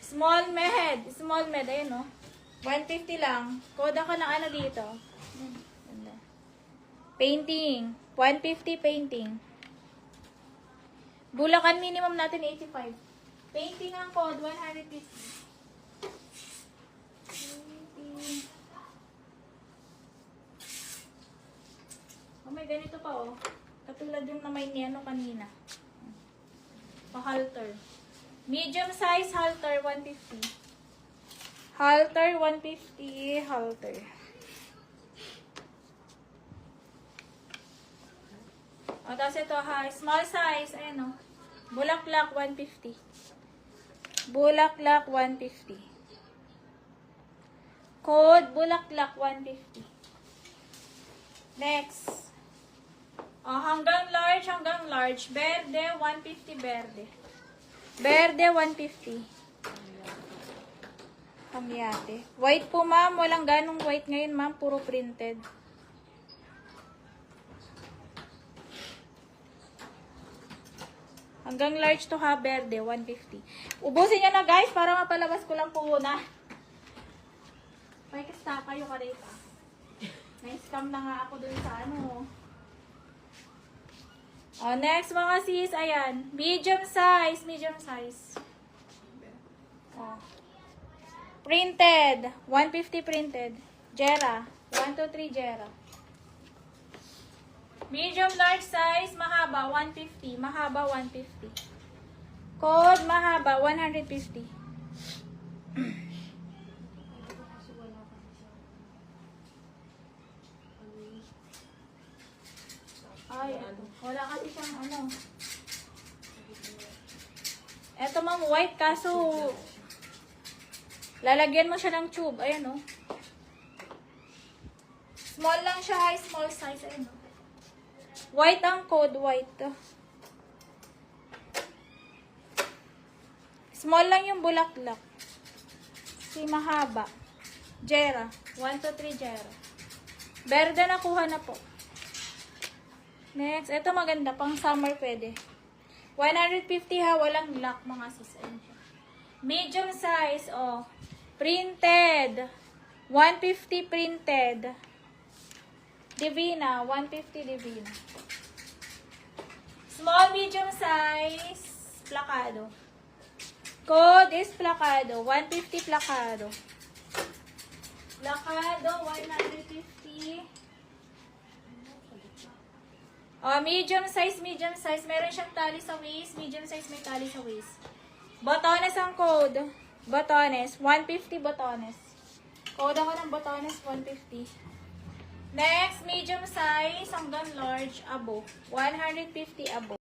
Small med, ayun no. 150 lang. Koda ka ng ano dito. Painting. 150 painting. Bulacan minimum natin 85. Painting ang code, 150. Oh, may ganito pa oh. Katulad yung na may niano kanina. Pa-halter. Medium size halter, 150. Halter, 150. Halter. O, tapos ito ha. Small size. Ayan o. Bulaklak, 150. Bulaklak, 150. Code, bulaklak, 150. Next. O, hanggang large. Berde, 150 berde. Berde, 150. Kamyate. White po, ma'am. Walang ganong white ngayon, ma'am. Puro printed. Hanggang large to ha, berde, 150. Ubusin nyo na, guys, para mapalabas ko lang po muna. May kasta kayo ka rito. Na-scam na nga ako dun sa ano. O, next mga sis, ayan. Medium size. O. Printed. 150 printed. Jera. 1 to 3 Jera. Medium large size, mahaba, 150. Mahaba, 150. Code, mahaba, 150. Ay, wala kasi siyang ano. Eto ma'am, white kaso lalagyan mo siya ng tube. Ayan o. Small lang siya, high small size. Ayan o. White ang code, white. Small lang yung bulaklak. Si mahaba. Jera. 1 to 3 Jera. Berde nakuha na po. Next, ito maganda. Pang summer pwede. 150 ha. Walang lock mga sis. Medium size. Oh. Printed. 150 printed. Divina. 150 Divina. Small, medium size. Plakado. Code is plakado. 150 plakado. Plakado. 150. Oh, medium size. Meron siyang tali sa waist. Medium size may tali sa waist. Botones ang code. Botones. 150 botones. Code ako ng botones. 150. Next, medium size hanggang large abo. 150 abo.